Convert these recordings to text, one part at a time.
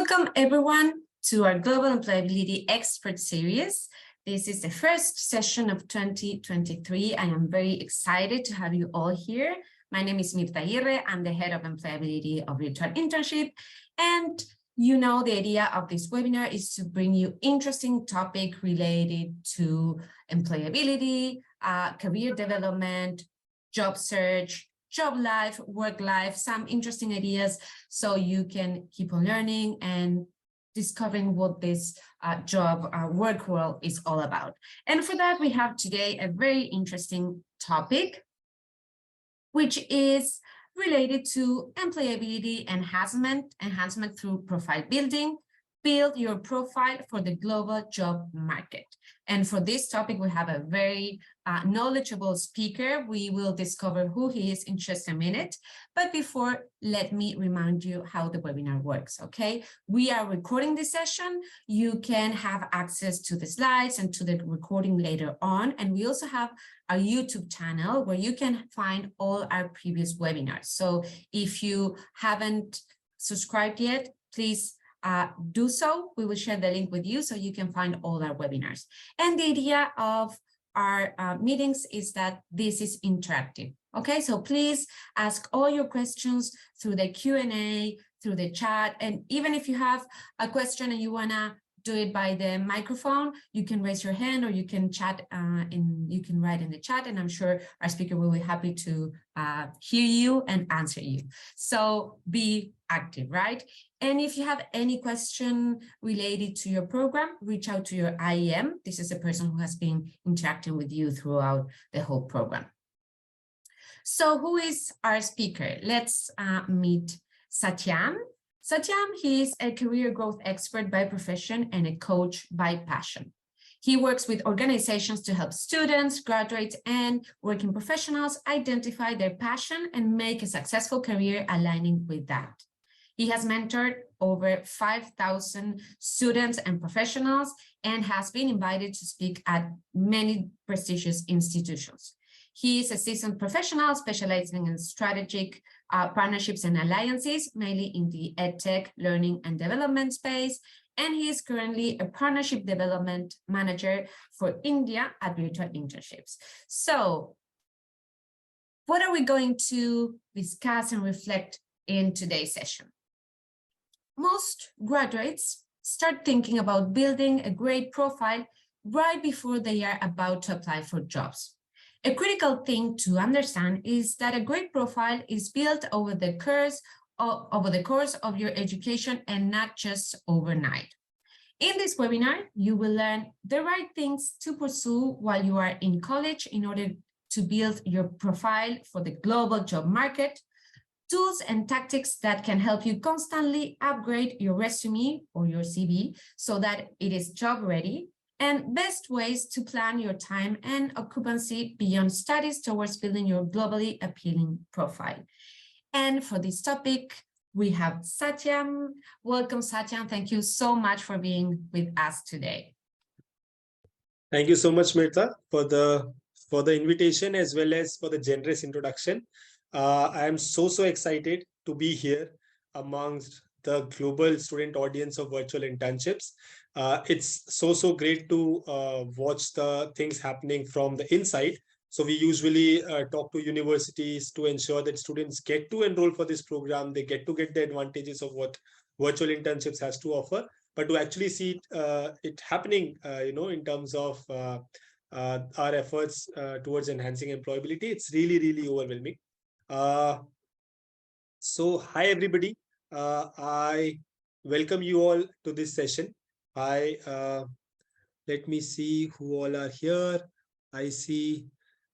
Welcome everyone to our Global Employability Expert Series. This is the first session of 2023. I am very excited to have you all here. My name is Mirta Aguirre. I'm the head of employability of Virtual Internship. And you know, the idea of this webinar is to bring you interesting topic related to employability, career development, job search, job life, work life, some interesting ideas so you can keep on learning and discovering what this work world is all about. And for that, we have today a very interesting topic, which is related to employability enhancement through profile building. Build your profile for the global job market. And for this topic, we have a very knowledgeable speaker. We will discover who he is in just a minute. But before, let me remind you how the webinar works, okay? We are recording this session. You can have access to the slides and to the recording later on. And we also have a YouTube channel where you can find all our previous webinars. So if you haven't subscribed yet, please do so. We will share the link with you so you can find all our webinars. And the idea of our meetings is that this is interactive. Okay, so please ask all your questions through the Q&A, through the chat. And even if you have a question and you want to do it by the microphone, you can raise your hand or you can chat you can write in the chat, and I'm sure our speaker will be happy to hear you and answer you. So be active, right? And if you have any question related to your program, reach out to your IEM. This is a person who has been interacting with you throughout the whole program. So who is our speaker? Let's meet Satyam. Satyam, he is a career growth expert by profession and a coach by passion. He works with organizations to help students, graduates, and working professionals identify their passion and make a successful career aligning with that. He has mentored over 5,000 students and professionals and has been invited to speak at many prestigious institutions. He is a seasoned professional specializing in strategic partnerships and alliances, mainly in the EdTech learning and development space. And he is currently a partnership development manager for India at Virtual Internships. So what are we going to discuss and reflect in today's session? Most graduates start thinking about building a great profile right before they are about to apply for jobs. A critical thing to understand is that a great profile is built over the course of your education and not just overnight. In this webinar, you will learn the right things to pursue while you are in college in order to build your profile for the global job market, tools and tactics that can help you constantly upgrade your resume or your CV so that it is job ready, and best ways to plan your time and occupancy beyond studies towards building your globally appealing profile. And for this topic, we have Satyam. Welcome, Satyam. Thank you so much for being with us today. Thank you so much, Mirta, for the invitation as well as for the generous introduction. I am so excited to be here amongst the global student audience of virtual internships. It's so great to watch the things happening from the inside. So we usually talk to universities to ensure that students get to enroll for this program. They get the advantages of what virtual internships has to offer. But to actually see it happening, in terms of our efforts towards enhancing employability, it's really overwhelming. So hi everybody. I welcome you all to this session. Let me see who all are here. I see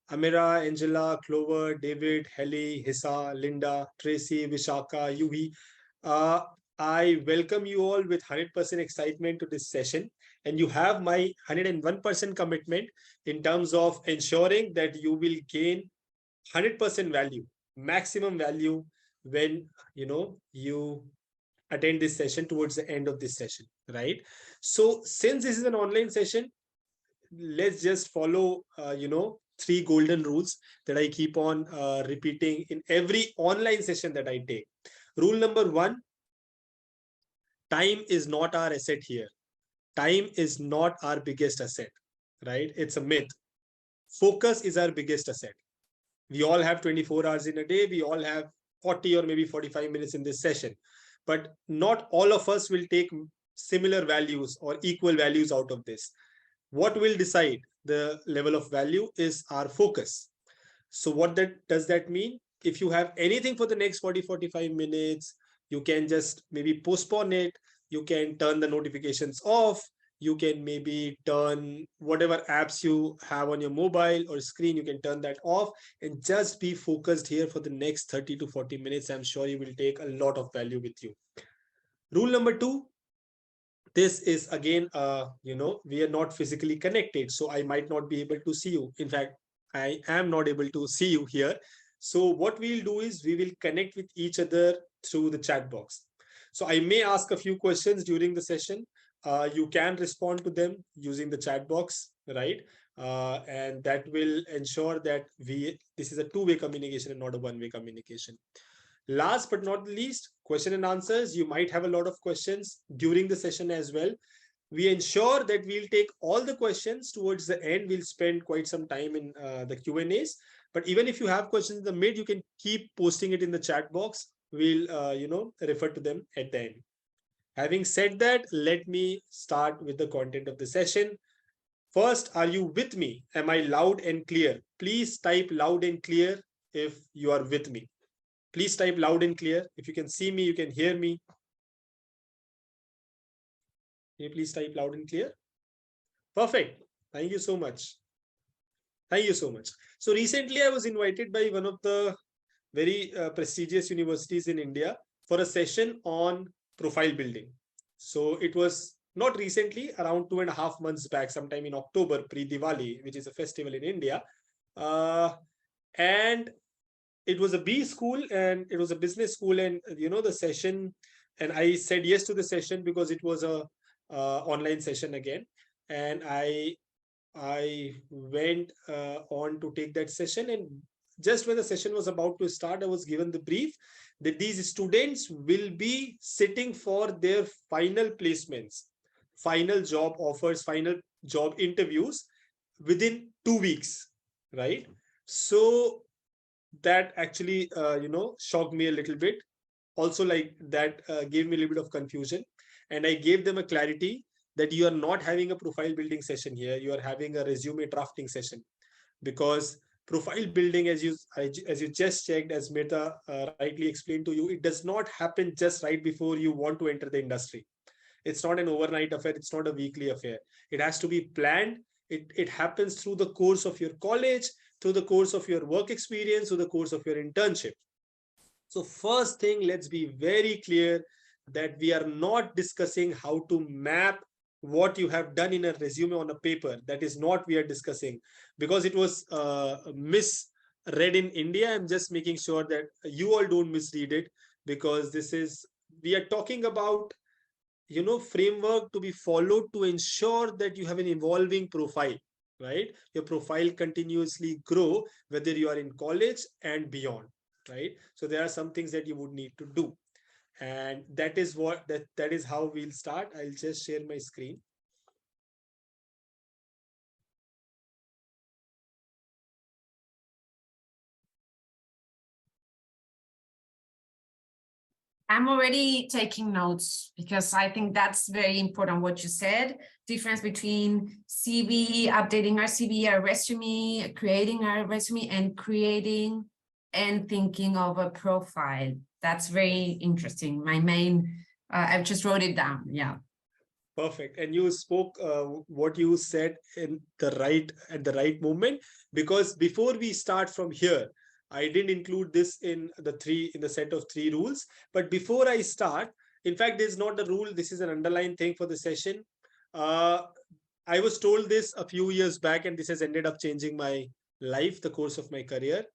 Amira, Angela, Clover, David, Helly, Hissa, Linda, Tracy, Vishaka, Yuvi. I welcome you all with 100% excitement to this session, and you have my 101% commitment in terms of ensuring that you will gain 100% value, maximum value when you attend this session towards the end of this session, right? So since this is an online session, let's just follow 3 golden rules that I keep on repeating in every online session that I take. Rule number 1, time is not our asset here. Time is not our biggest asset, right? It's a myth. Focus is our biggest asset. We all have 24 hours in a day. We all have 40 or maybe 45 minutes in this session, but not all of us will take similar values or equal values out of this. What will decide the level of value is our focus. So what that does that mean? If you have anything for the next 40-45 minutes, you can just maybe postpone it. You can turn the notifications off. You can maybe turn whatever apps you have on your mobile or screen, you can turn that off and just be focused here for the next 30 to 40 minutes. I'm sure you will take a lot of value with you. Rule number 2, this is again, we are not physically connected, so I might not be able to see you. In fact, I am not able to see you here. So what we'll do is we will connect with each other through the chat box. So I may ask a few questions during the session. You can respond to them using the chat box, right? And that will ensure that this is a two-way communication and not a one-way communication. Last but not least, question and answers. You might have a lot of questions during the session as well. We ensure that we'll take all the questions towards the end. We'll spend quite some time in the Q&As. But even if you have questions in the mid, you can keep posting it in the chat box. We'll, refer to them at the end. Having said that, let me start with the content of the session. First, are you with me? Am I loud and clear? Please type loud and clear if you are with me. Please type loud and clear. If you can see me, you can hear me. Can you please type loud and clear? Perfect. Thank you so much. Thank you so much. So recently I was invited by one of the very prestigious universities in India for a session on profile building. So it was not recently, around 2.5 months back, sometime in October, pre-Diwali, which is a festival in India. And it was a B school and it was a business school, and the session, and I said yes to the session because it was a online session again, and I went on to take that session. And just when the session was about to start, I was given the brief that these students will be sitting for their final placements, final job offers, final job interviews within 2 weeks, right? So that actually shocked me a little bit. Also, like that gave me a little bit of confusion, and I gave them a clarity that you are not having a profile building session here, you are having a resume drafting session. Because profile building, as you just checked, as Mehta rightly explained to you, it does not happen just right before you want to enter the industry. It's not an overnight affair, it's not a weekly affair. It has to be planned. It happens through the course of your college, through the course of your work experience, through the course of your internship. So first thing, let's be very clear that we are not discussing how to map what you have done in a resume on a paper. That is not we are discussing, because it was misread in India. I'm just making sure that you all don't misread it, because we are talking about framework to be followed to ensure that you have an evolving profile, right? Your profile continuously grow, whether you are in college and beyond, right? So there are some things that you would need to do, and that is how we'll start. I'll just share my screen. I'm already taking notes because I think that's very important what you said. Difference between CV, updating our CV, our resume, creating our resume, and creating and thinking of a profile. That's very interesting. My main, I just wrote it down. Yeah. Perfect. And you spoke what you said at the right moment, because before we start from here, I didn't include this in the set of 3 rules. But before I start, in fact, this is not a rule. This is an underlying thing for the session. I was told this a few years back, and this has ended up changing my life, the course of my career.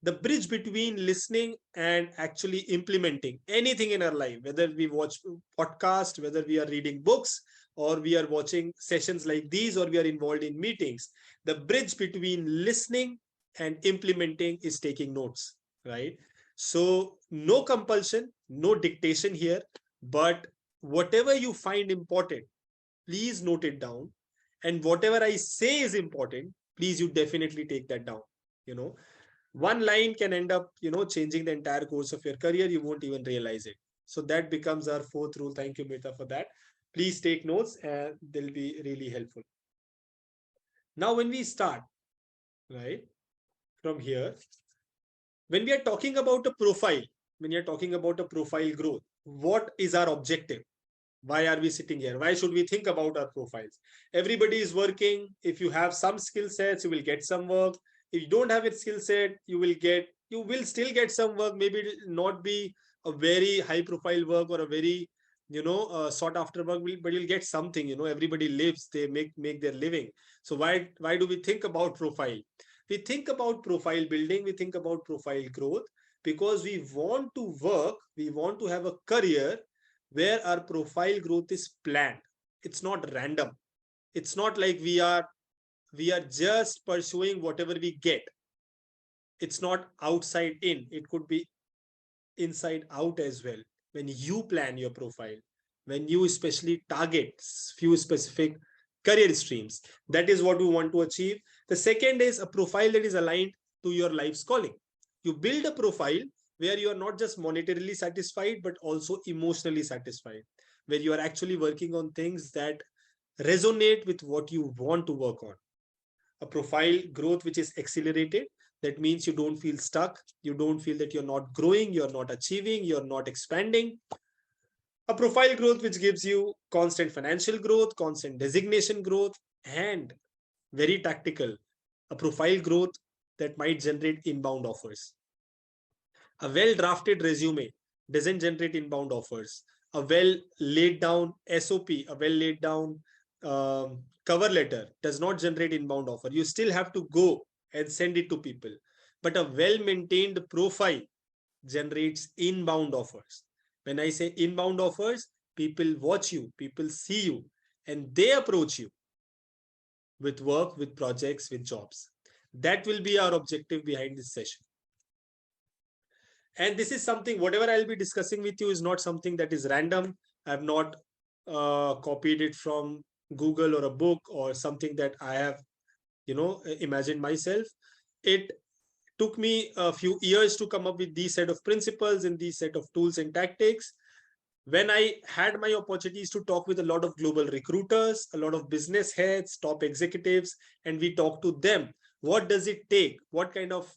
The bridge between listening and actually implementing anything in our life, whether we watch podcast, whether we are reading books, or we are watching sessions like these, or we are involved in meetings, the bridge between listening and implementing is taking notes, right? So no compulsion, no dictation here, but whatever you find important, please note it down. And whatever I say is important, please, you definitely take that down. One line can end up, changing the entire course of your career. You won't even realize it. So that becomes our fourth rule. Thank you, Meta, for that. Please take notes and they'll be really helpful. Now, when we start, right, from here, when we are talking about a profile, when you're talking about a profile growth, what is our objective? Why are we sitting here? Why should we think about our profiles? Everybody is working. If you have some skill sets, you will get some work. If you don't have a skill set, you will still get some work. Maybe it will not be a very high profile work or a very, sought after work, but you'll get something. Everybody lives, they make their living. So why do we think about profile? We think about profile building, we think about profile growth because we want to work, we want to have a career where our profile growth is planned. It's not random. It's not like we are just pursuing whatever we get. It's not outside in. It could be inside out as well. When you plan your profile, when you especially target few specific career streams, that is what we want to achieve. The second is a profile that is aligned to your life's calling. You build a profile where you are not just monetarily satisfied, but also emotionally satisfied, where you are actually working on things that resonate with what you want to work on. A profile growth which is accelerated, that means you don't feel stuck, you don't feel that you're not growing, you're not achieving, you're not expanding. A profile growth which gives you constant financial growth, constant designation growth, and very tactical, a profile growth that might generate inbound offers. A well drafted resume doesn't generate inbound offers. A well laid down SOP, a well laid down cover letter does not generate inbound offer. You still have to go and send it to people. But a well maintained profile generates inbound offers. When I say inbound offers, people watch you, people see you, and they approach you with work, with projects, with jobs. That will be our objective behind this session. And this is something, whatever I'll be discussing with you is not something that is random. I've not copied it from Google or a book or something that I have, imagined myself. It took me a few years to come up with these set of principles and these set of tools and tactics. When I had my opportunities to talk with a lot of global recruiters, a lot of business heads, top executives, and we talk to them, what does it take? What kind of,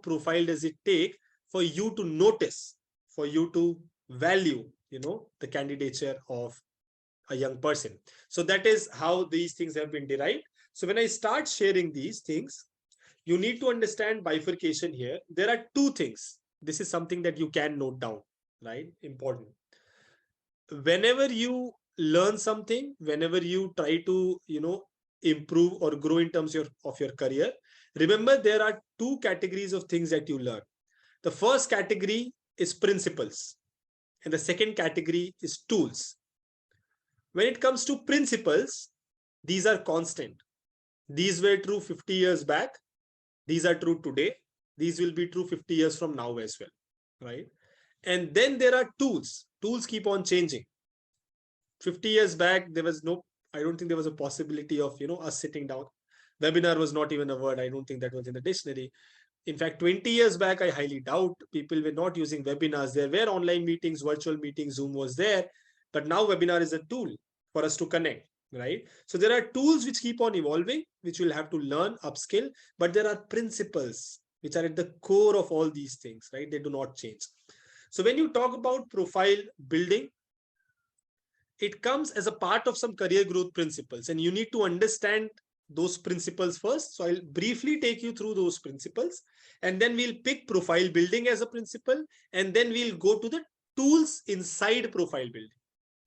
profile does it take for you to notice, for you to value, the candidature of a young person? So that is how these things have been derived. So when I start sharing these things, you need to understand bifurcation here. There are two things. This is something that you can note down, right? Important. Whenever you learn something, whenever you try to, improve or grow in terms of your career, remember there are two categories of things that you learn. The first category is principles, and the second category is tools. When it comes to principles, these are constant. These were true 50 years back. These are true today. These will be true 50 years from now as well, right? And then there are tools. Tools keep on changing. 50 years back, I don't think there was a possibility of, us sitting down. Webinar was not even a word. I don't think that was in the dictionary. In fact, 20 years back, I highly doubt people were not using webinars. There were online meetings, virtual meetings, Zoom was there. But now webinar is a tool for us to connect, right? So there are tools which keep on evolving, which we'll have to learn, upskill, but there are principles which are at the core of all these things, right? They do not change. So when you talk about profile building, it comes as a part of some career growth principles, and you need to understand those principles first. So I'll briefly take you through those principles, and then we'll pick profile building as a principle, and then we'll go to the tools inside profile building,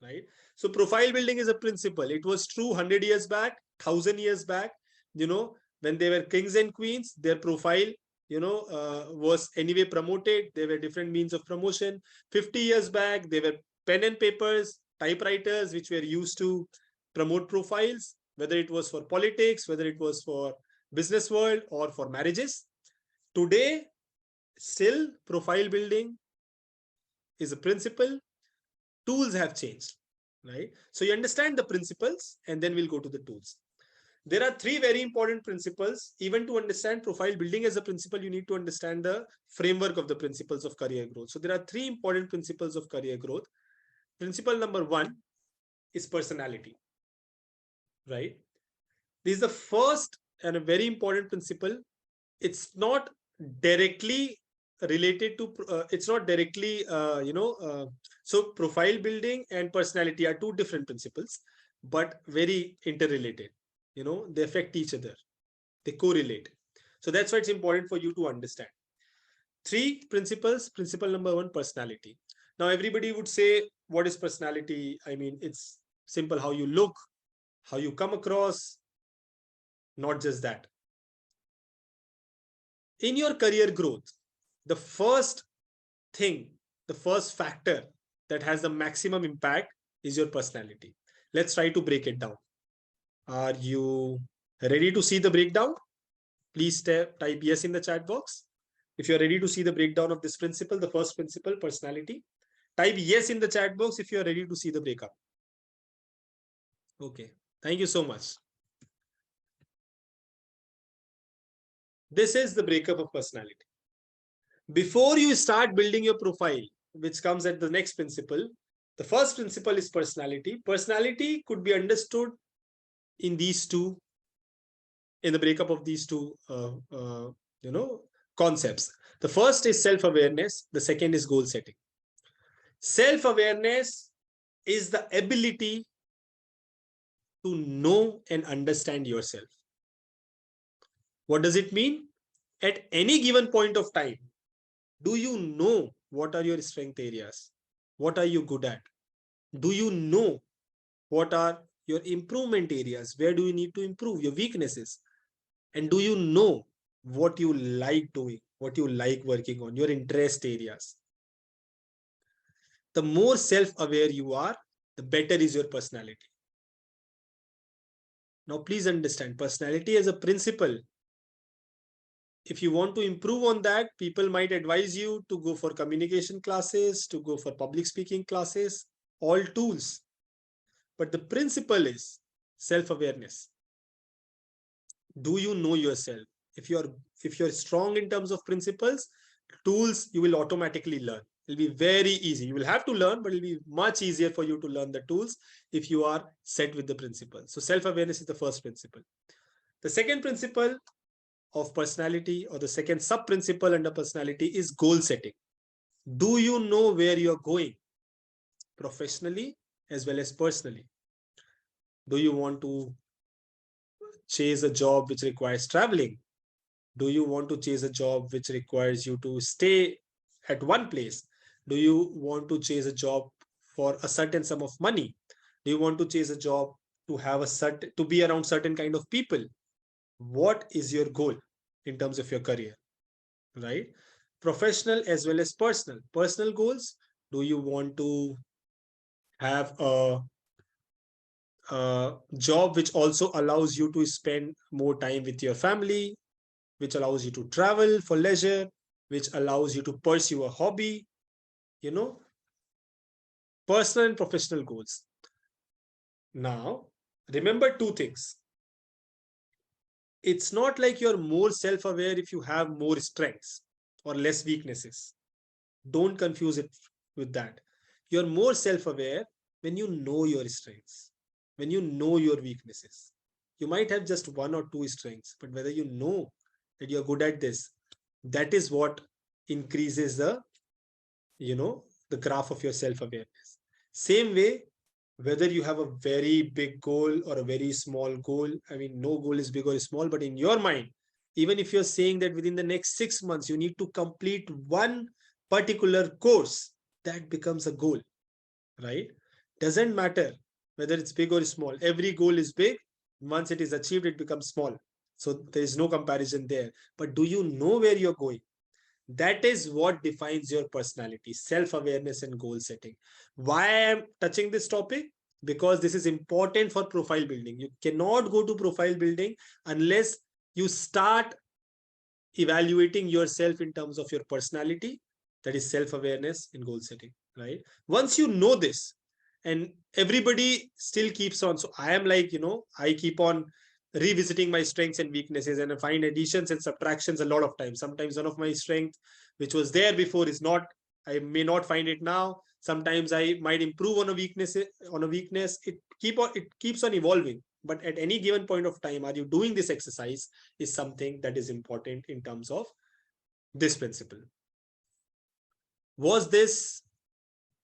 right? So profile building is a principle. It was true 100 years back, 1,000 years back, when they were kings and queens, their profile, was anyway promoted. There were different means of promotion. 50 years back, they were pen and papers, typewriters, which were used to promote profiles, whether it was for politics, whether it was for business world or for marriages. Today, still profile building is a principle. Tools have changed. right? So you understand the principles and then we'll go to the tools. There are three very important principles. Even to understand profile building as a principle, you need to understand the framework of the principles of career growth. So there are three important principles of career growth. Principle number one is personality, right? This is the first and a very important principle. It's not directly related to, it's not directly, so profile building and personality are two different principles, but very interrelated. They affect each other. They correlate. So that's why it's important for you to understand. Three principles. Principle number one, personality. Now, everybody would say, what is personality? I mean, it's simple, how you look, how you come across, not just that. In your career growth, the first thing, the first factor that has the maximum impact is your personality. Let's try to break it down. Are you ready to see the breakdown? Please type yes in the chat box. If you're ready to see the breakdown of this principle, the first principle, personality, type yes in the chat box if you're ready to see the breakup. Okay, thank you so much. This is the breakup of personality. Before you start building your profile, which comes at the next principle, the first principle is personality. Personality could be understood in these two, in the breakup of these two, concepts. The first is self-awareness. The second is goal setting. Self-awareness is the ability to know and understand yourself. What does it mean? At any given point of time, do you know what are your strength areas? What are you good at? Do you know what are your improvement areas? Where do you need to improve? Your weaknesses. And do you know what you like doing? What you like working on? Your interest areas. The more self-aware you are, the better is your personality. Now, please understand, personality as a principle. If you want to improve on that, people might advise you to go for communication classes, to go for public speaking classes, all tools. But the principle is self-awareness. Do you know yourself? If you're strong in terms of principles, tools you will automatically learn. It'll be very easy. You will have to learn, but it'll be much easier for you to learn the tools if you are set with the principles. So self-awareness is the first principle. The second principle of personality, or the second sub-principle under personality, is goal setting. Do you know where you're going professionally as well as personally? Do you want to chase a job which requires traveling? Do you want to chase a job which requires you to stay at one place? Do you want to chase a job for a certain sum of money? Do you want to chase a job to have to be around certain kind of people? What is your goal in terms of your career, right? Professional as well as personal. Personal goals. Do you want to have a job which also allows you to spend more time with your family, which allows you to travel for leisure, which allows you to pursue a hobby, personal and professional goals. Now, remember two things. It's not like you're more self-aware if you have more strengths or less weaknesses. Don't confuse it with that. You're more self-aware when you know your strengths, when you know your weaknesses. You might have just one or two strengths, but whether you know that you're good at this, that is what increases the graph of your self-awareness. Same way, whether you have a very big goal or a very small goal, I mean, no goal is big or small, but in your mind, even if you're saying that within the next 6 months, you need to complete one particular course, that becomes a goal, right? Doesn't matter whether it's big or small. Every goal is big. Once it is achieved, it becomes small. So there is no comparison there. But do you know where you're going? That is what defines your personality, self-awareness and goal setting. Why I am touching this topic? Because this is important for profile building. You cannot go to profile building unless you start evaluating yourself in terms of your personality, that is self-awareness and goal setting, right? Once you know this, and everybody still keeps on. So I am like, I keep on revisiting my strengths and weaknesses, and I find additions and subtractions a lot of times. Sometimes one of my strengths which was there before is not, I may not find it now. Sometimes I might improve on a weakness. It keeps on evolving. But at any given point of time, are you doing this exercise is something that is important in terms of this principle. Was this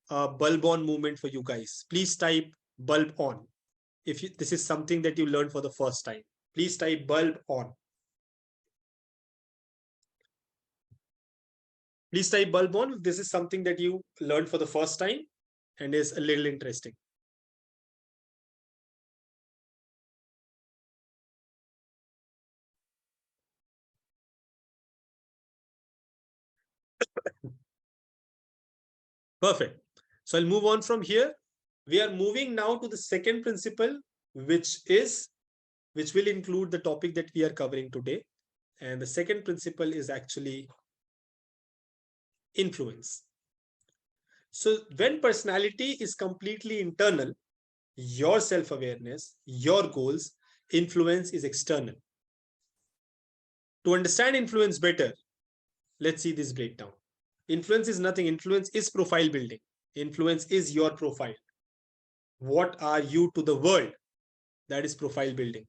a bulb on movement for you guys? Please type bulb on. If this is something that you learned for the first time, please type bulb on. Please type bulb on if this is something that you learned for the first time and is a little interesting. Perfect. So I'll move on from here. We are moving now to the second principle, which will include the topic that we are covering today. And the second principle is actually influence. So when personality is completely internal, your self-awareness, your goals, influence is external. To understand influence better, let's see this breakdown. Influence is nothing. Influence is profile building. Influence is your profile. What are you to the world? That is profile building.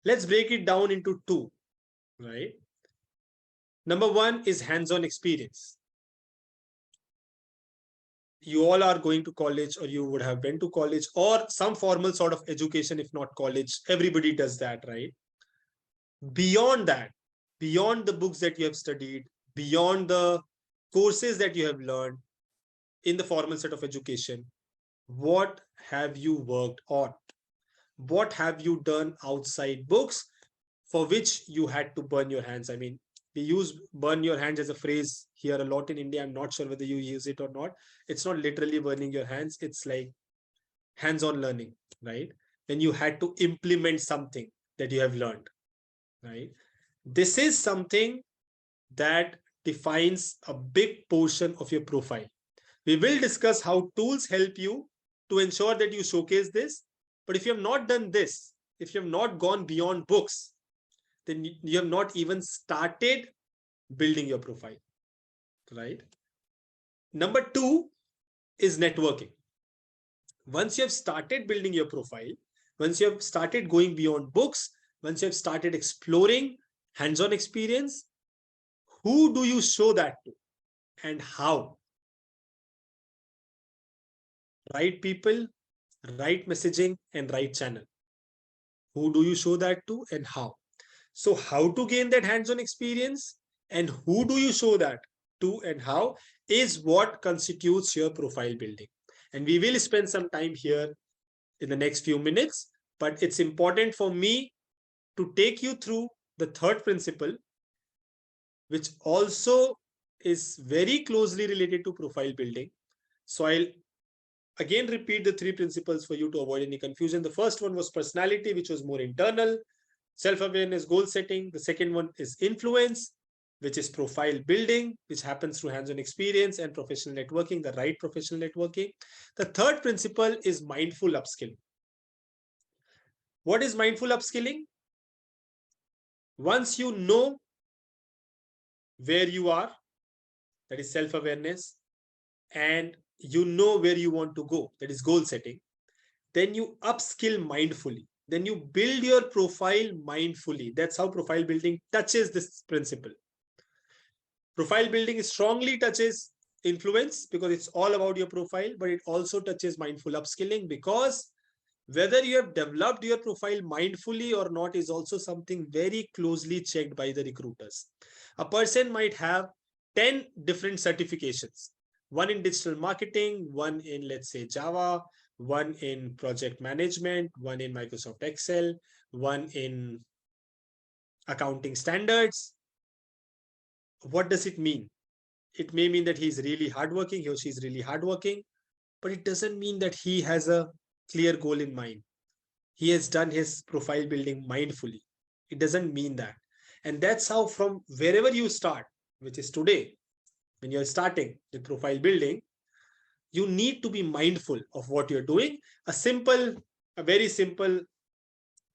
Let's break it down into two, right? Number one is hands-on experience. You all are going to college, or you would have been to college, or some formal sort of education, if not college. Everybody does that, right? Beyond that, beyond the books that you have studied, beyond the courses that you have learned in the formal set of education, what have you worked on? What have you done outside books for which you had to burn your hands? I mean, we use burn your hands as a phrase here a lot in India. I'm not sure whether you use it or not. It's not literally burning your hands. It's like hands-on learning, right? When you had to implement something that you have learned, right? This is something that defines a big portion of your profile. We will discuss how tools help you to ensure that you showcase this. But if you have not done this, if you have not gone beyond books, then you have not even started building your profile, right? Number two is networking. Once you have started building your profile, once you have started going beyond books, once you have started exploring hands-on experience, who do you show that to and how? Right people, right messaging, and right channel. Who do you show that to and how? So how to gain that hands-on experience and who do you show that to and how is what constitutes your profile building. And we will spend some time here in the next few minutes, but it's important for me to take you through the third principle, which also is very closely related to profile building. So I'll again repeat the three principles for you to avoid any confusion. The first one was personality, which was more internal. Self-awareness, goal setting. The second one is influence, which is profile building, which happens through hands-on experience and professional networking, the right professional networking. The third principle is mindful upskilling. What is mindful upskilling? Once you know where you are, that is self-awareness, and you know where you want to go, that is goal setting, then you upskill mindfully. Then you build your profile mindfully. That's how profile building touches this principle. Profile building strongly touches influence because it's all about your profile, but it also touches mindful upskilling because whether you have developed your profile mindfully or not is also something very closely checked by the recruiters. A person might have 10 different certifications, one in digital marketing, one in, let's say, Java, one in project management, one in Microsoft Excel, one in accounting standards. What does it mean? It may mean that he's really hardworking, he or she is really hardworking, but it doesn't mean that he has a clear goal in mind. He has done his profile building mindfully. It doesn't mean that. And that's how from wherever you start, which is today, when you're starting the profile building, You need to be mindful of what you're doing. A very simple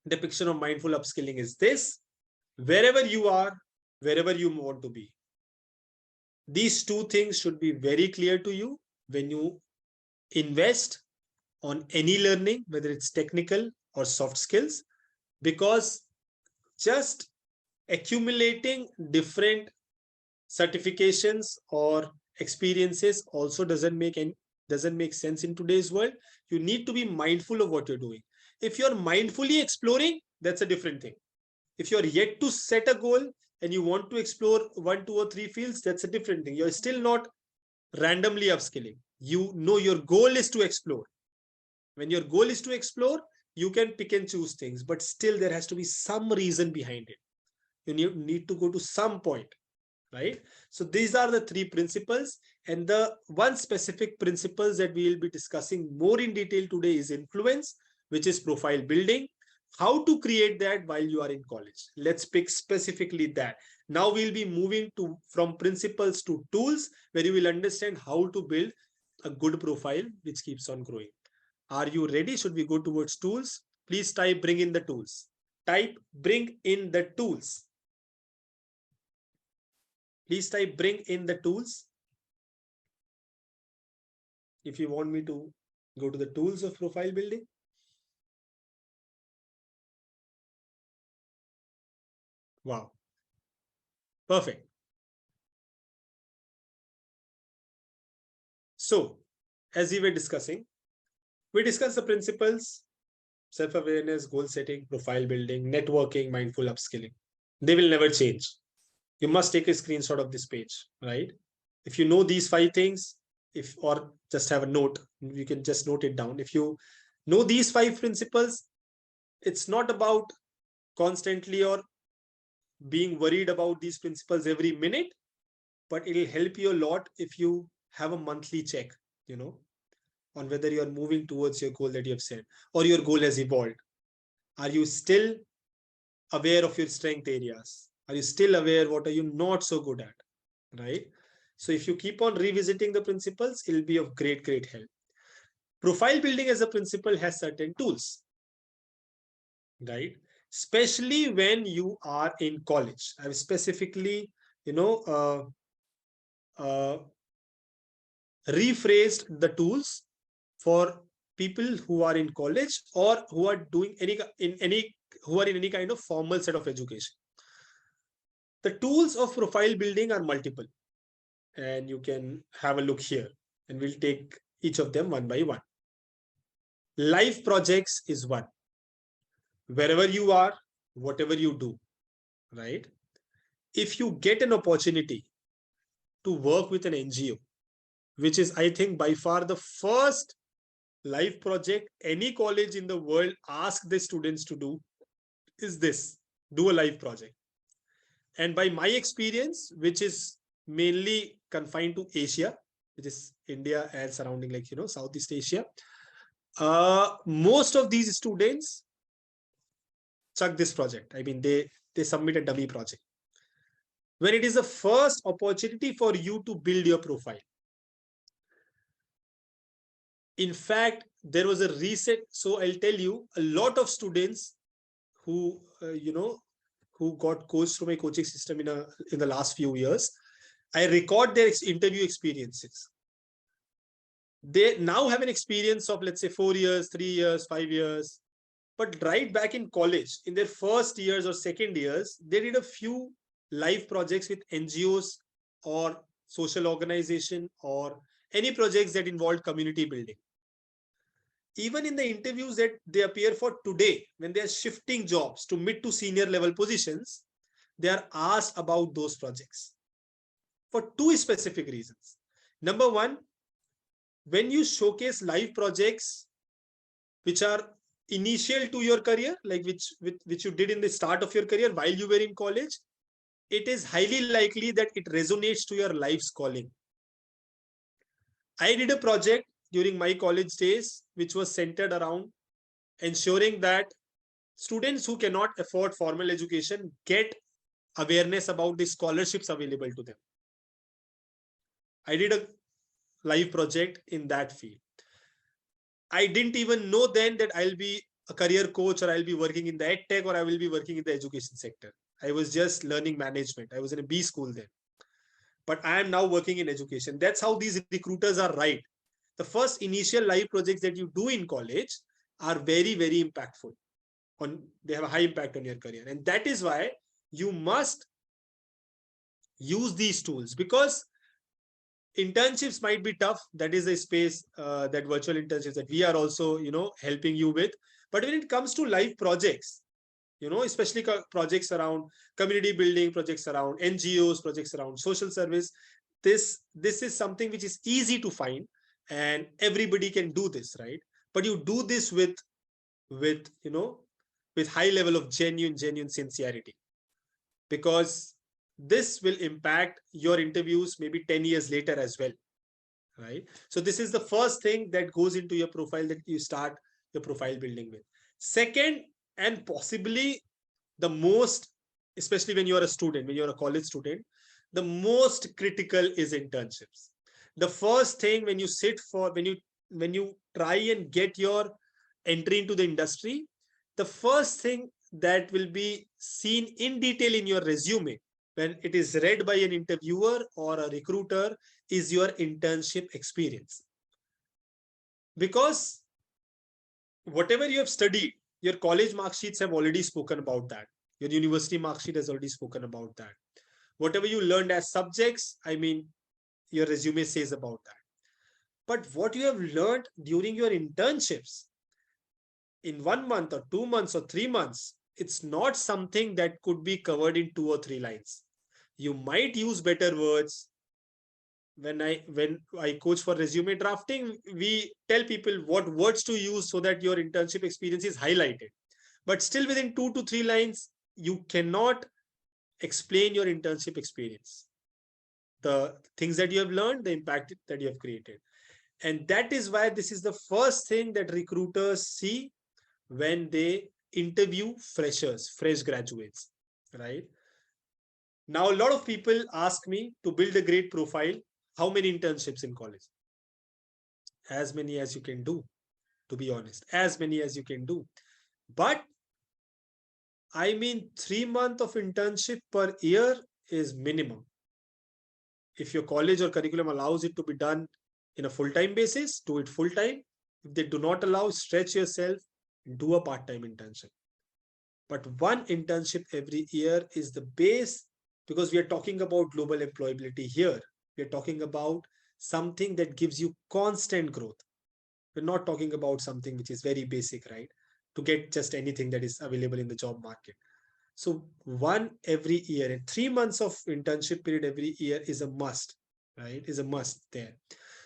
depiction of mindful upskilling is this: wherever you are, wherever you want to be. These two things should be very clear to you when you invest on any learning, whether it's technical or soft skills, because just accumulating different certifications or experiences also doesn't make sense in today's world. You need to be mindful of what you're doing. If you're mindfully exploring, that's a different thing. If you're yet to set a goal and you want to explore 1, 2, or 3 fields, that's a different thing. You're still not randomly upskilling. You know your goal is to explore. When your goal is to explore, you can pick and choose things, but still there has to be some reason behind it. You need to go to some point, right? So these are the 3 principles, and the one specific principles that we will be discussing more in detail today is influence, which is profile building. How to create that while you are in college. Let's pick specifically that. Now we'll be moving from principles to tools, where you will understand how to build a good profile which keeps on growing. Are you ready? Should we go towards tools? Please type bring in the tools. Type bring in the tools. Please type bring in the tools. If you want me to go to the tools of profile building. Wow. Perfect. So, as we were discussing, we discussed the principles: self-awareness, goal setting, profile building, networking, mindful upskilling. They will never change. You must take a screenshot of this page, right? If you know these 5 things, or just have a note, you can just note it down. If you know these 5 principles, it's not about constantly or being worried about these principles every minute, but it'll help you a lot if you have a monthly check, on whether you're moving towards your goal that you have set, or your goal has evolved. Are you still aware of your strength areas? Are you still aware what are you not so good at, right? So if you keep on revisiting the principles, it'll be of great help. Profile building as a principle has certain tools, right? Especially when you are in college. I've specifically, rephrased the tools for people who are in college or who are doing who are in any kind of formal set of education. The tools of profile building are multiple, and you can have a look here, and we'll take each of them one by one. Life projects is one. Wherever you are, whatever you do, right? If you get an opportunity to work with an NGO, which is, I think, by far the first life project any college in the world asks the students to do, is this: do a life project. And by my experience, which is mainly confined to Asia, which is India and surrounding, Southeast Asia, most of these students chuck this project. I mean, they submit a dummy project when it is the first opportunity for you to build your profile. In fact, there was a reset. So I'll tell you, a lot of students who who got coached through my coaching system in the last few years, I record their interview experiences. They now have an experience of, let's say, 4 years, 3 years, 5 years. But right back in college, in their first years or second years, they did a few live projects with NGOs or social organization or any projects that involved community building. Even in the interviews that they appear for today, when they are shifting jobs to mid to senior level positions, they are asked about those projects for 2 specific reasons. Number one, when you showcase live projects which are initial to your career, like which you did in the start of your career while you were in college, it is highly likely that it resonates to your life's calling. I did a project during my college days which was centered around ensuring that students who cannot afford formal education get awareness about the scholarships available to them. I did a live project in that field. I didn't even know then that I'll be a career coach, or I'll be working in the ed tech, or I will be working in the education sector. I was just learning management. I was in a B school then, but I am now working in education. That's how these recruiters are right. The first initial live projects that you do in college are very, very impactful. They have a high impact on your career. And that is why you must use these tools, because internships might be tough. That is a space that virtual internships that we are also, helping you with. But when it comes to live projects, especially projects around community building, projects around NGOs, projects around social service, this is something which is easy to find, and everybody can do this, right? But you do this with high level of genuine sincerity, because this will impact your interviews maybe 10 years later as well, right? So this is the first thing that goes into your profile that you start your profile building with. Second, and possibly the most, especially when you're a student, when you're a college student, the most critical is internships. The first thing when you try and get your entry into the industry, the first thing that will be seen in detail in your resume when it is read by an interviewer or a recruiter is your internship experience. Because whatever you have studied, your college mark sheets have already spoken about that. Your university mark sheet has already spoken about that. Whatever you learned as subjects, your resume says about that. But what you have learned during your internships in 1 month or 2 months or 3 months, it's not something that could be covered in 2 or 3 lines. You might use better words. When I coach for resume drafting, we tell people what words to use so that your internship experience is highlighted. But still within 2 to 3 lines, you cannot explain your internship experience, the things that you have learned, the impact that you have created. And that is why this is the first thing that recruiters see when they interview freshers, fresh graduates, right? Now, a lot of people ask me to build a great profile. How many internships in college? As many as you can do, to be honest, as many as you can do. But 3 months of internship per year is minimum. If your college or curriculum allows it to be done in a full-time basis, do it full-time. If they do not allow, stretch yourself, do a part-time internship. But one internship every year is the base, because we are talking about global employability here. We are talking about something that gives you constant growth. We're not talking about something which is very basic, right? To get just anything that is available in the job market. So one every year, and 3 months of internship period every year is a must, right? Is a must there.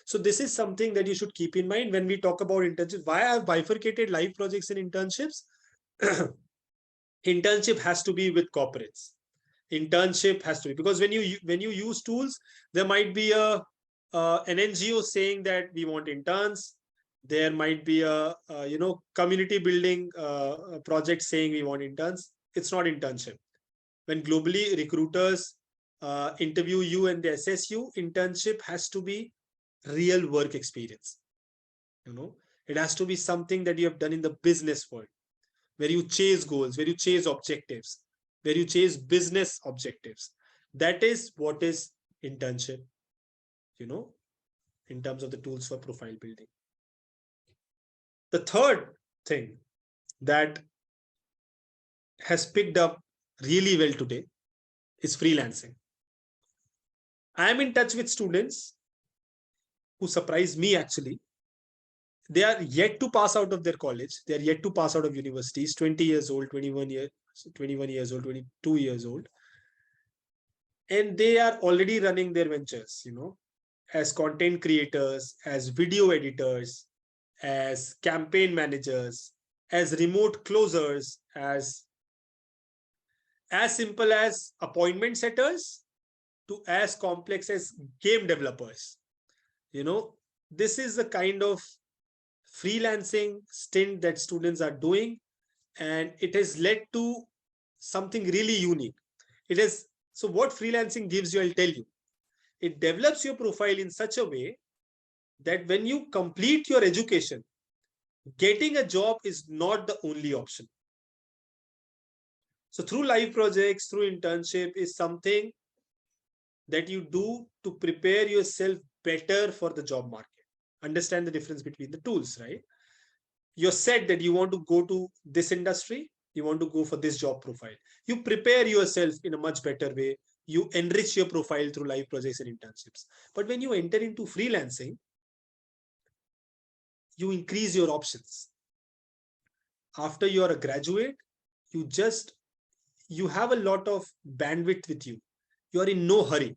So this is something that you should keep in mind when we talk about internships. Why I've bifurcated live projects and internships? Internship has to be with corporates. Internship has to be, because when you use tools, there might be an NGO saying that we want interns. There might be a community building project saying we want interns. It's not internship. When globally recruiters interview you and they assess you, internship has to be real work experience. It has to be something that you have done in the business world, where you chase goals, where you chase objectives, where you chase business objectives. That is what is internship, in terms of the tools for profile building. The third thing that has picked up really well today is freelancing. I am in touch with students who surprise me actually. They are yet to pass out of their college. They are yet to pass out of universities, 20 years old, 21 years old, 22 years old. And they are already running their ventures, as content creators, as video editors, as campaign managers, as remote closers, as simple as appointment setters to as complex as game developers. This is the kind of freelancing stint that students are doing, and it has led to something really unique. So what freelancing gives you, I'll tell you. It develops your profile in such a way that when you complete your education, getting a job is not the only option. So through live projects, through internship is something that you do to prepare yourself better for the job market. Understand the difference between the tools, right? You're said that you want to go to this industry, you want to go for this job profile. You prepare yourself in a much better way. You enrich your profile through live projects and internships. But when you enter into freelancing, you increase your options. After you're a graduate, you have a lot of bandwidth with you. You're in no hurry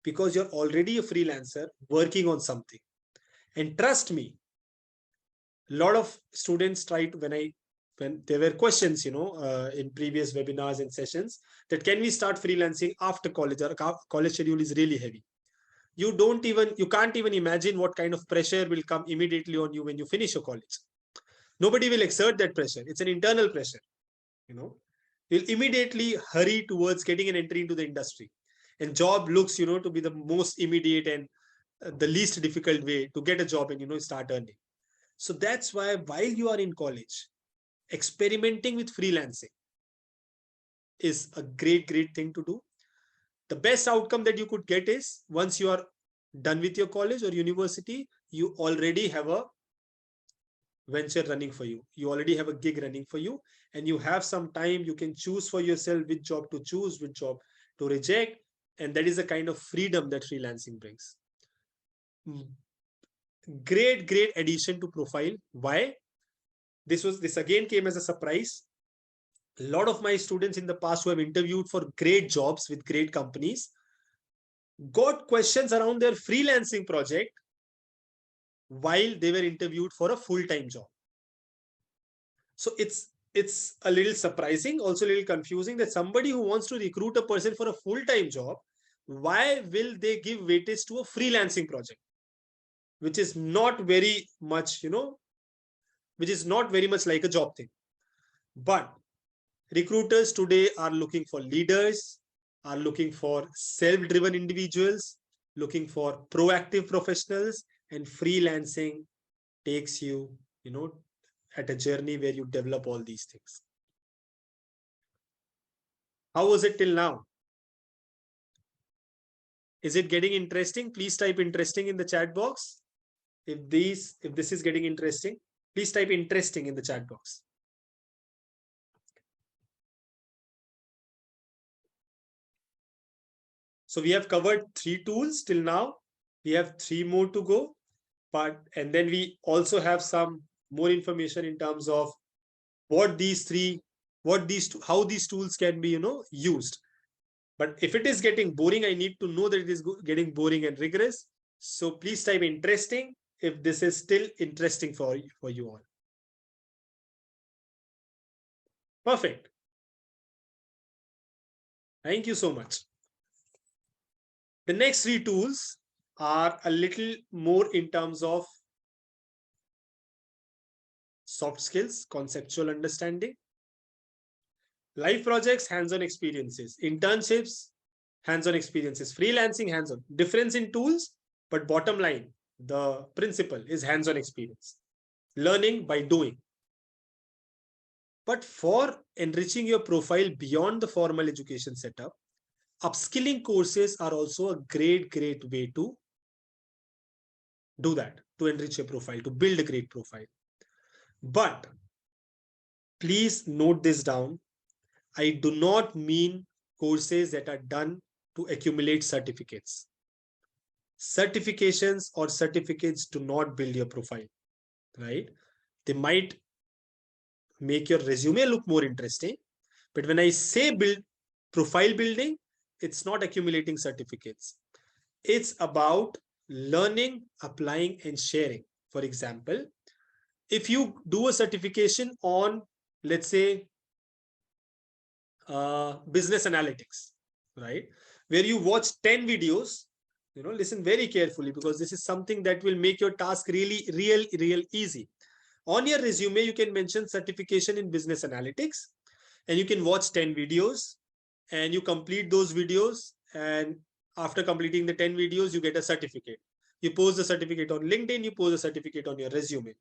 because you're already a freelancer working on something. And trust me, a lot of students tried when there were questions, in previous webinars and sessions, that can we start freelancing after college, or college schedule is really heavy. You can't even imagine what kind of pressure will come immediately on you when you finish your college. Nobody will exert that pressure. It's an internal pressure. You'll immediately hurry towards getting an entry into the industry, and job looks, to be the most immediate and the least difficult way to get a job and start earning. So that's why while you are in college, experimenting with freelancing is a great thing to do. The best outcome that you could get is once you are done with your college or university, you already have a venture running for you. You already have a gig running for you, and you have some time. You can choose for yourself which job to choose, which job to reject. And that is the kind of freedom that freelancing brings. Great addition to profile. Why? This again came as a surprise. A lot of my students in the past who have interviewed for great jobs with great companies got questions around their freelancing project while they were interviewed for a full-time job. So it's a little surprising, also a little confusing, that somebody who wants to recruit a person for a full-time job, why will they give weightage to a freelancing project, which is not very much, which is not very much like a job thing. But recruiters today are looking for leaders, are looking for self-driven individuals, looking for proactive professionals, and freelancing takes you, at a journey where you develop all these things. How was it till now? Is it getting interesting? Please type interesting in the chat box. If this is getting interesting, please type interesting in the chat box. So we have covered 3 tools till now. We have 3 more to go, and then we also have some more information in terms of how these tools can be, used. But if it is getting boring, I need to know that it is getting boring and rigorous. So please type interesting if this is still interesting for you all. Perfect. Thank you so much. The next 3 tools are a little more in terms of soft skills, conceptual understanding. Live projects, hands-on experiences. Internships, hands-on experiences. Freelancing, hands-on. Difference in tools, but bottom line, the principle is hands-on experience. Learning by doing. But for enriching your profile beyond the formal education setup, upskilling courses are also a great way to do that, to enrich your profile, to build a great profile. But please note this down. I do not mean courses that are done to accumulate certificates. Certifications or certificates do not build your profile, right? They might make your resume look more interesting, but when I say build profile building, it's not accumulating certificates. It's about learning, applying, and sharing. For example, if you do a certification on, let's say, business analytics, right, where you watch 10 videos, listen very carefully, because this is something that will make your task really real easy. On your resume, you can mention certification in business analytics, and you can watch 10 videos, and you complete those videos, and after completing the 10 videos, you get a certificate. You post the certificate on LinkedIn, you post the certificate on your resume.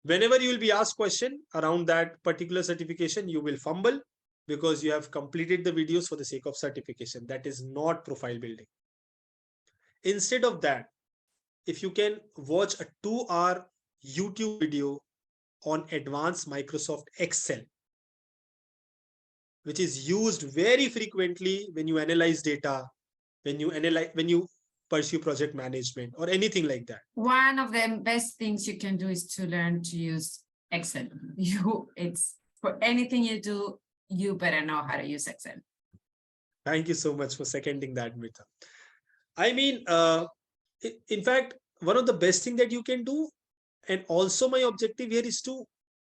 Whenever you will be asked question around that particular certification, you will fumble because you have completed the videos for the sake of certification. That is not profile building. Instead of that, if you can watch a 2-hour YouTube video on advanced Microsoft Excel, which is used very frequently when you analyze data, when you pursue project management or anything like that. One of the best things you can do is to learn to use Excel. It's for anything you do, you better know how to use Excel. Thank you so much for seconding that, Mita. I mean, in fact, one of the best thing that you can do, and also my objective here is to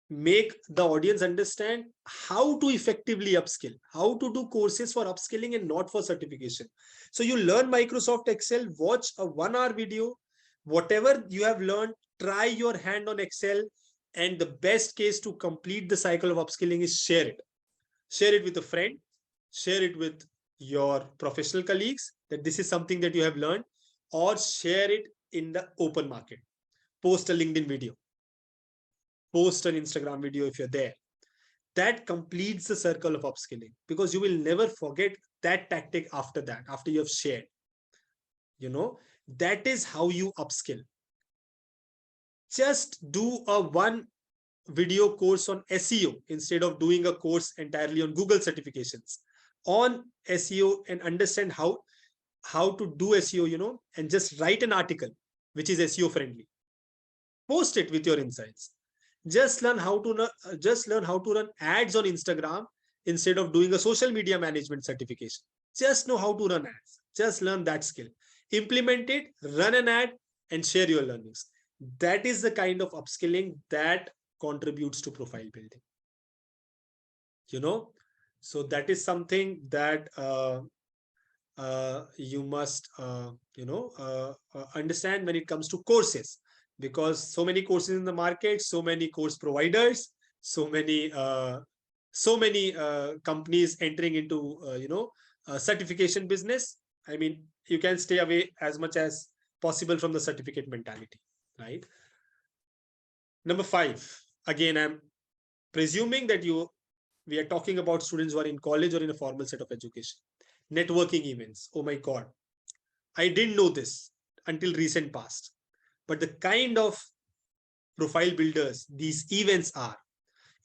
make the audience understand how to effectively upskill, how to do courses for upskilling and not for certification. So you learn Microsoft Excel, watch a 1-hour video, whatever you have learned, try your hand on Excel, and the best case to complete the cycle of upskilling is share it. Share it with a friend, share it with your professional colleagues that this is something that you have learned, or share it in the open market. Post a LinkedIn video, post an Instagram video if you're there. That completes the circle of upskilling because you will never forget that tactic after that, after you have shared. That is how you upskill. Just do a 1 video course on SEO instead of doing a course entirely on Google certifications on SEO and understand how to do SEO, and just write an article which is SEO friendly. Post it with your insights. Just learn how to run ads on Instagram instead of doing a social media management certification. Just know how to run ads. Just learn that skill. Implement it, run an ad, and share your learnings. That is the kind of upskilling that contributes to profile building. So that is something that you must understand when it comes to courses, because so many courses in the market, so many course providers, so many companies entering into certification business. I mean, you can stay away as much as possible from the certificate mentality, right? Number 5, again, I'm presuming that we are talking about students who are in college or in a formal set of education. Networking events. Oh my God. I didn't know this until recent past. But the kind of profile builders these events are,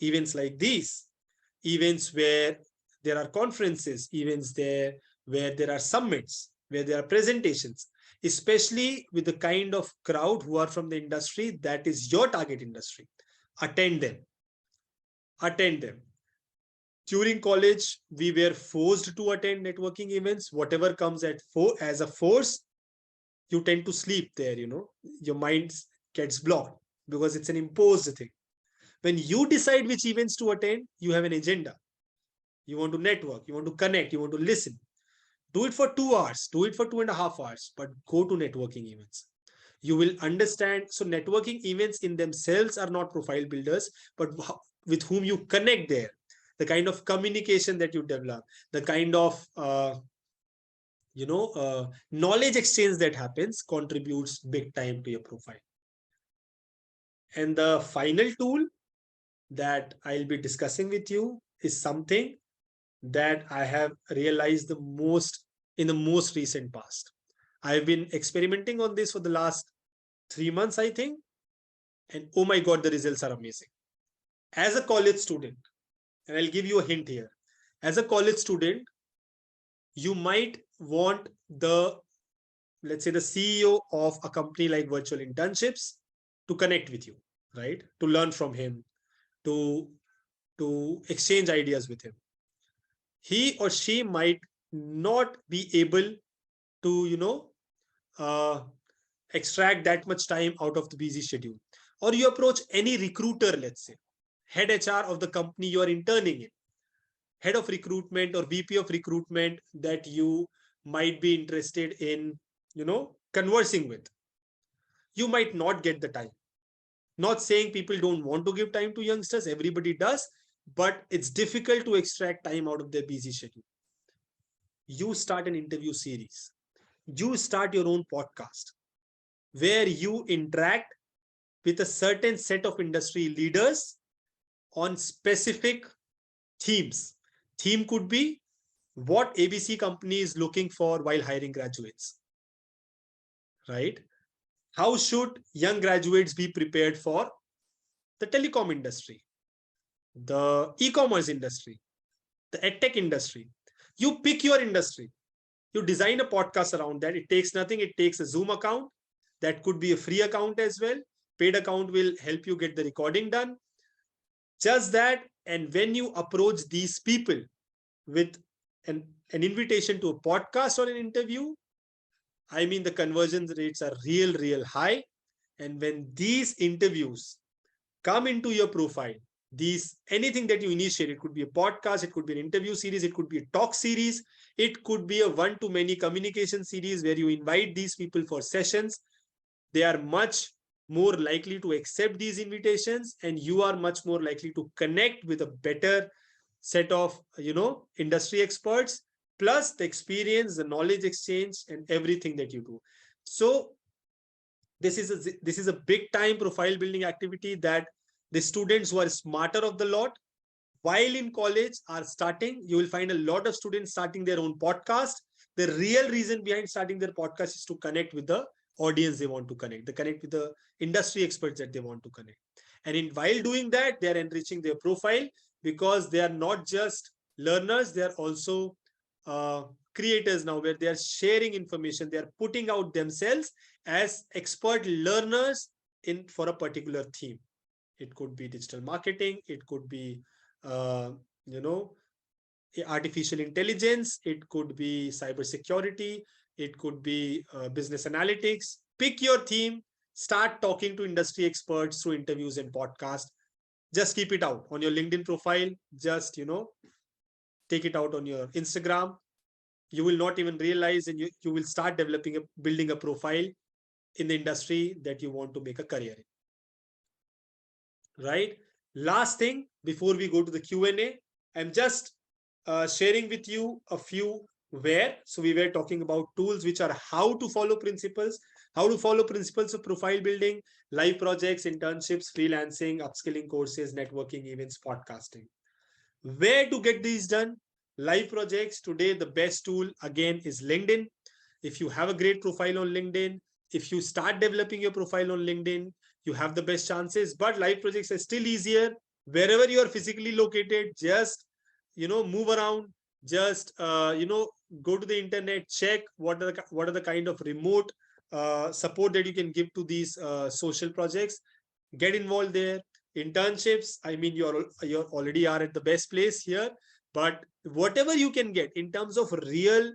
events like these, events where there are conferences, events there where there are summits, where there are presentations, especially with the kind of crowd who are from the industry that is your target industry. Attend them. Attend them. During college, we were forced to attend networking events. Whatever comes as a force, you tend to sleep there, your mind gets blocked because it's an imposed thing. When you decide which events to attend, you have an agenda. You want to network, you want to connect, you want to listen. Do it for 2 hours, do it for 2.5 hours, but go to networking events. You will understand. So networking events in themselves are not profile builders, but with whom you connect there, the kind of communication that you develop, the kind of knowledge exchange that happens contributes big time to your profile. And the final tool that I'll be discussing with you is something that I have realized in the most recent past. I've been experimenting on this for the last 3 months, I think. And oh my God, the results are amazing. As a college student, and I'll give you a hint here. As a college student, you might want let's say the CEO of a company like Virtual Internships to connect with you, right? To learn from him, to exchange ideas with him. He or she might not be able to, extract that much time out of the busy schedule. Or you approach any recruiter, let's say, head HR of the company you are interning in, head of recruitment or VP of recruitment that you might be interested in, conversing with. You might not get the time. Not saying people don't want to give time to youngsters, everybody does, but it's difficult to extract time out of their busy schedule. You start an interview series. You start your own podcast. where you interact with a certain set of industry leaders on specific themes. Theme could be what ABC company is looking for while hiring graduates, right? How should young graduates be prepared for the telecom industry, the e-commerce industry, the edtech industry? You pick your industry. You design a podcast around that. It takes nothing. It takes a Zoom account. That could be a free account as well. Paid account will help you get the recording done. Just that. And when you approach these people with an invitation to a podcast or an interview, I mean, the conversion rates are real high. And when these interviews come into your profile, these anything that you initiate, it could be a podcast, it could be an interview series, it could be a talk series, it could be a one-to-many communication series where you invite these people for sessions. They are much more likely to accept these invitations, and you are much more likely to connect with a better set of industry experts, plus the experience, the knowledge exchange, and everything that you do. So this is a big time profile building activity that the students who are smarter of the lot while in college are starting. You will find a lot of students starting their own podcast. The real reason behind starting their podcast is to connect with the audience they want to connect, they connect with the industry experts that they want to connect. And while doing that, they are enriching their profile, because they are not just learners, they are also uh, creators now, where they are sharing information, they are putting out themselves as expert learners in for a particular theme. It could be digital marketing, it could be uh, you know artificial intelligence, it could be cybersecurity, it could be business analytics. Pick your theme, start talking to industry experts through interviews and podcasts. Just keep it out on your LinkedIn profile. Just take it out on your Instagram. You will not even realize, and you will start building a profile in the industry that you want to make a career in, right? Last thing before we go to the Q&A, I'm just sharing with you a few so we were talking about tools which are how to follow principles of profile building, live projects, internships, freelancing, upskilling courses, networking events, podcasting. Where to get these done? Live projects. Today, the best tool again is LinkedIn. If you have a great profile on LinkedIn, if you start developing your profile on LinkedIn, you have the best chances. But live projects are still easier. Wherever you are physically located, just move around. Just go to the internet, check what are the kind of remote support that you can give to these social projects. Get involved there. Internships, I mean, you're already are at the best place here, but whatever you can get in terms of real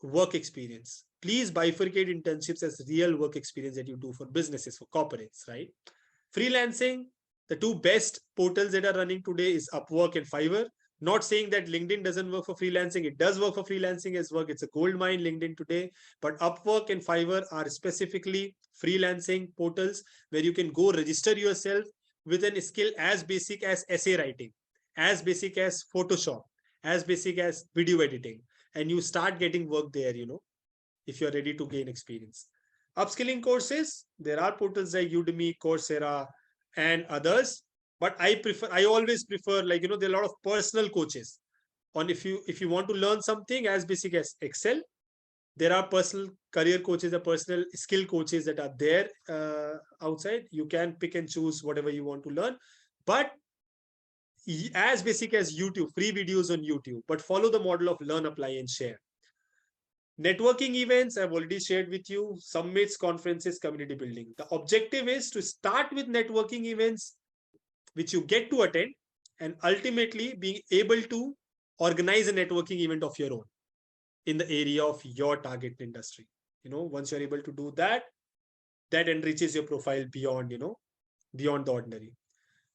work experience, please bifurcate internships as real work experience that you do for businesses, for corporates, right? Freelancing, the two best portals that are running today is Upwork and Fiverr. Not saying that LinkedIn doesn't work for freelancing. It does work for freelancing as work. It's a gold mine, LinkedIn today. But Upwork and Fiverr are specifically freelancing portals where you can go register yourself with a skill as basic as essay writing, as basic as Photoshop, as basic as video editing. And you start getting work there, if you're ready to gain experience. Upskilling courses, there are portals like Udemy, Coursera, and others. But I always prefer, there are a lot of personal coaches on if you want to learn something as basic as Excel. There are personal career coaches, the personal skill coaches that are there outside. You can pick and choose whatever you want to learn. But as basic as YouTube, free videos on YouTube, but follow the model of learn, apply, and share. Networking events, I've already shared with you, summits, conferences, community building. The objective is to start with networking events, which you get to attend, and ultimately being able to organize a networking event of your own in the area of your target industry. Once you're able to do that, that enriches your profile beyond, beyond the ordinary.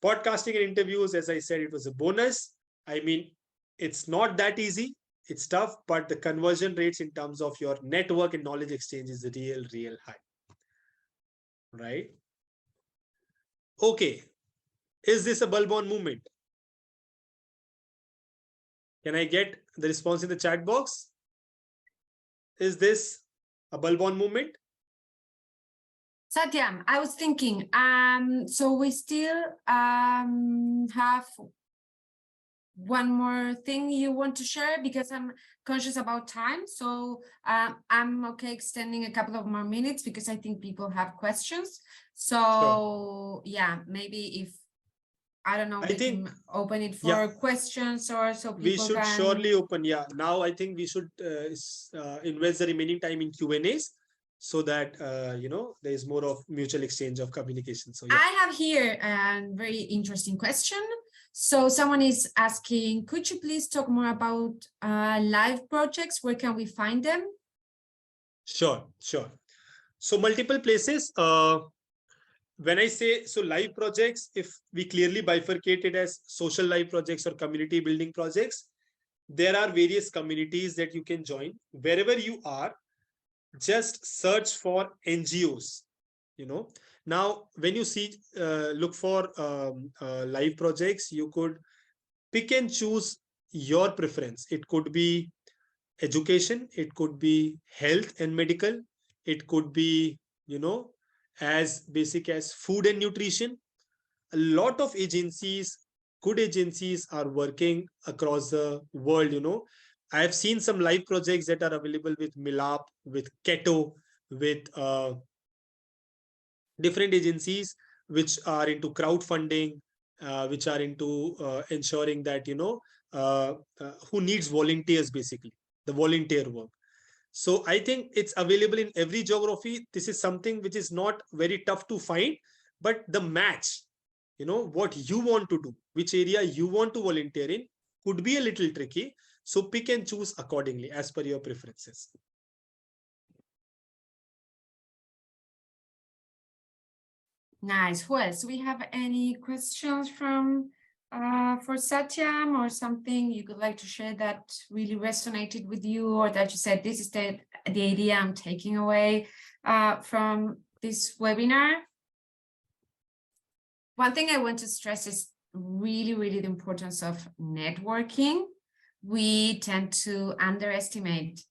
Podcasting and interviews, as I said, it was a bonus. I mean, it's not that easy. It's tough, but the conversion rates in terms of your network and knowledge exchange is real high. Right? Okay. Is this a bulb on movement? Can I get the response in the chat box? Is this a bulb on movement? Satyam, I was thinking, so we still have one more thing you want to share, because I'm conscious about time. So I'm okay extending a couple of more minutes because I think people have questions. So Sure. yeah, maybe if, I don't know, I we think, can open it yeah, for questions or so we people should can. surely open. Yeah, now I think we should invest the remaining time in Q&As so that, there is more of mutual exchange of communication. So yeah. I have here a very interesting question. So someone is asking, could you please talk more about live projects? Where can we find them? Sure. So multiple places. When I say so live projects, if we clearly bifurcate it as social live projects or community building projects, there are various communities that you can join. Wherever you are, just search for NGOs. Now when you see, look for live projects, you could pick and choose your preference. It could be education, it could be health and medical, it could be, as basic as food and nutrition. A lot of agencies, good agencies, are working across the world. I have seen some live projects that are available with Milap, with Keto, with different agencies which are into crowdfunding, which are into ensuring that, who needs volunteers, basically the volunteer work. So I think it's available in every geography. This is something which is not very tough to find, but the match, what you want to do, which area you want to volunteer in, could be a little tricky. So pick and choose accordingly as per your preferences. Nice. Who else? Do we have any questions from for Satyam, or something you would like to share that really resonated with you, or that you said this is the idea I'm taking away from this webinar? One thing I want to stress is really the importance of networking. We tend to underestimate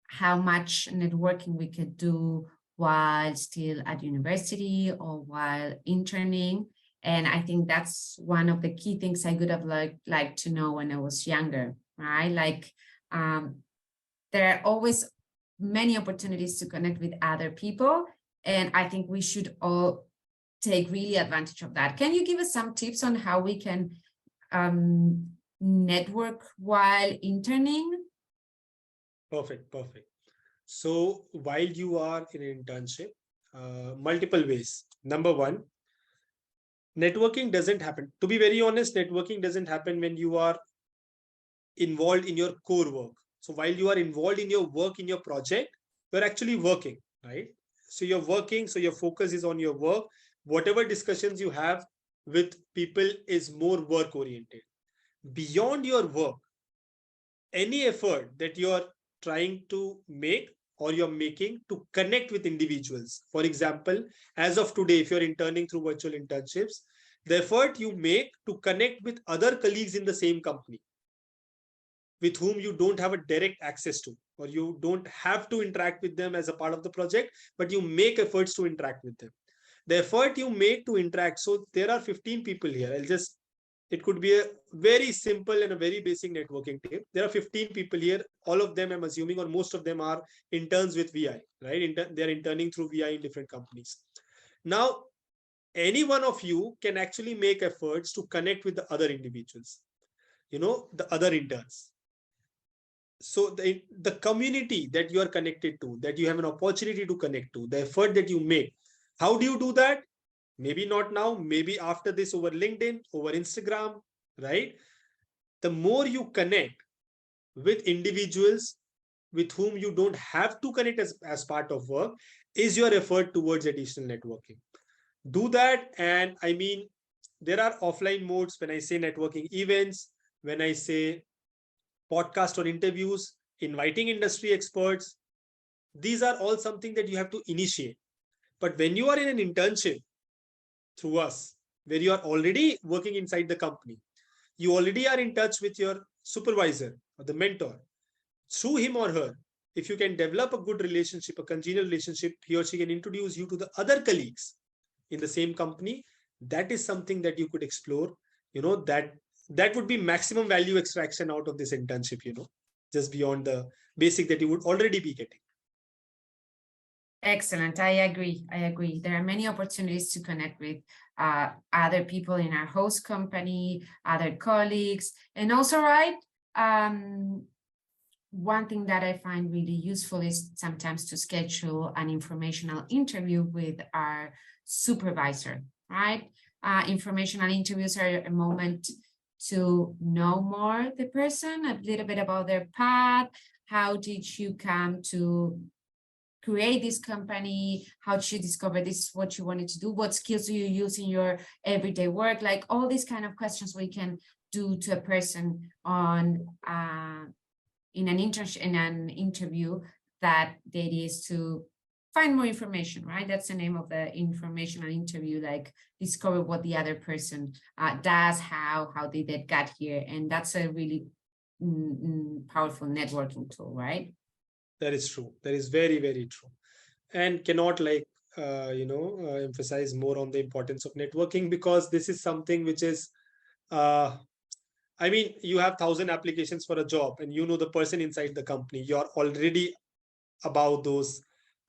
how much networking we could do while still at university or while interning. And I think that's one of the key things I would have liked to know when I was younger, right? Like there are always many opportunities to connect with other people. And I think we should all take really advantage of that. Can you give us some tips on how we can network while interning? Perfect. So while you are in an internship, multiple ways. Number one, networking doesn't happen. To be very honest, networking doesn't happen when you are involved in your core work. So while you are involved in your work, in your project, you're actually working, right? So you're working, so your focus is on your work. Whatever discussions you have with people is more work oriented. Beyond your work, any effort that you're trying to make or you're making to connect with individuals. For example, as of today, if you're interning through virtual internships, the effort you make to connect with other colleagues in the same company with whom you don't have a direct access to, or you don't have to interact with them as a part of the project, but you make efforts to interact with them. The effort you make to interact. So there are 15 people here. It could be a very simple and a very basic networking tip. There are 15 people here. All of them, I'm assuming, or most of them are interns with VI, right? They're interning through VI in different companies. Now, any one of you can actually make efforts to connect with the other individuals, the other interns. So the community that you are connected to, that you have an opportunity to connect to, the effort that you make, how do you do that? Maybe not now, maybe after this, over LinkedIn, over Instagram, right? The more you connect with individuals with whom you don't have to connect as part of work, is your effort towards additional networking. Do that. And I mean, there are offline modes when I say networking events, when I say podcast or interviews, inviting industry experts. These are all something that you have to initiate. But when you are in an internship through us, where you are already working inside the company, you already are in touch with your supervisor or the mentor. Through him or her, if you can develop a good relationship, a congenial relationship, he or she can introduce you to the other colleagues in the same company. That is something that you could explore. That would be maximum value extraction out of this internship, just beyond the basic that you would already be getting. Excellent. I agree. There are many opportunities to connect with other people in our host company, other colleagues, and also, right, one thing that I find really useful is sometimes to schedule an informational interview with our supervisor, right? Informational interviews are a moment to know more the person, a little bit about their path. How did you come to create this company? How did you discover this is what you wanted to do? What skills do you use in your everyday work? Like all these kind of questions we can do to a person on in an interview, that the idea is to find more information, right? That's the name of the informational interview, like discover what the other person does, how did they get here. And that's a really powerful networking tool, right? That is true. That is very, very true. And cannot emphasize more on the importance of networking, because this is something which is, you have 1,000 applications for a job and the person inside the company. You're already about those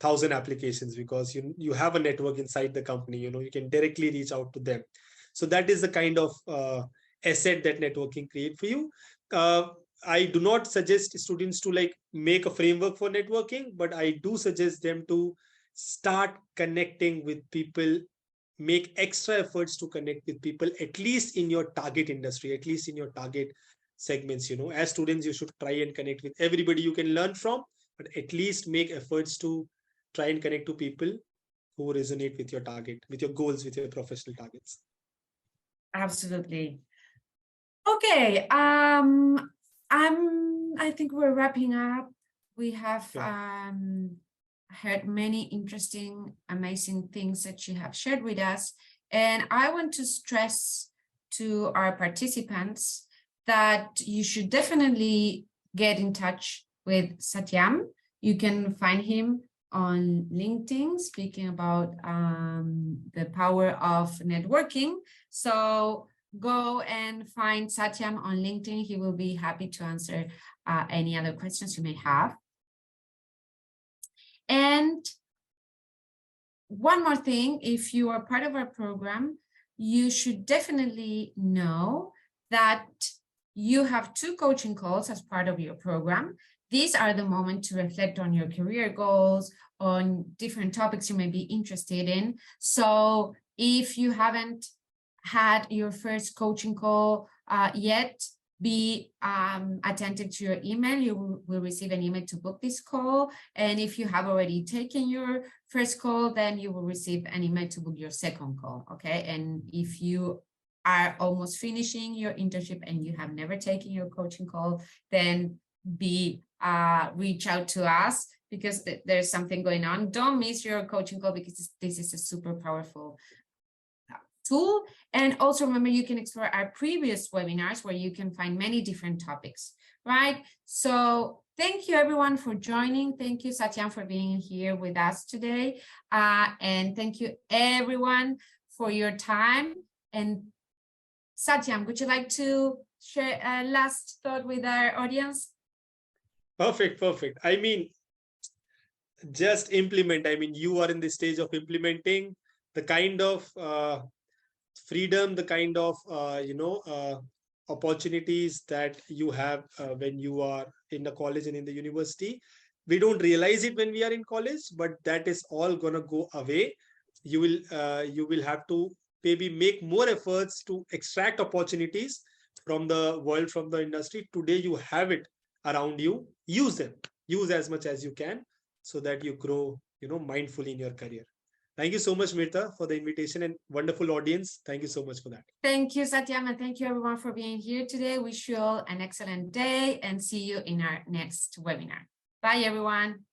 1,000 applications because you have a network inside the company. You can directly reach out to them. So that is the kind of asset that networking create for you. I do not suggest students to make a framework for networking, but I do suggest them to start connecting with people, make extra efforts to connect with people, at least in your target industry, at least in your target segments. As students, you should try and connect with everybody you can learn from, but at least make efforts to try and connect to people who resonate with your target, with your goals, with your professional targets. Absolutely. Okay. I think we're wrapping up. We have heard many interesting, amazing things that you have shared with us. And I want to stress to our participants that you should definitely get in touch with Satyam. You can find him on LinkedIn, speaking about the power of networking. So go and find Satyam on LinkedIn. He will be happy to answer any other questions you may have. And one more thing, if you are part of our program, you should definitely know that you have 2 coaching calls as part of your program. These are the moments to reflect on your career goals, on different topics you may be interested in. So if you haven't had your first coaching call yet, be attentive to your email. You will receive an email to book this call. And if you have already taken your first call, then you will receive an email to book your second call. Okay. And if you are almost finishing your internship and you have never taken your coaching call, then reach out to us, because there's something going on. Don't miss your coaching call, because this is a super powerful tool. And also remember, you can explore our previous webinars where you can find many different topics, right? So thank you everyone for joining. Thank you, Satyam, for being here with us today. And thank you everyone for your time. And Satyam, would you like to share a last thought with our audience? Perfect. Just implement. You are in the stage of implementing the kind of freedom, the kind of opportunities that you have when you are in the college and in the university. We don't realize it when we are in college, but that is all gonna go away. You will have to maybe make more efforts to extract opportunities from the world, from the industry. Today you have it around you. Use them. Use as much as you can, so that you grow mindfully in your career. Thank you so much, Mirta, for the invitation, and wonderful audience. Thank you so much for that. Thank you, Satyam, and thank you everyone for being here today. Wish you all an excellent day and see you in our next webinar. Bye, everyone.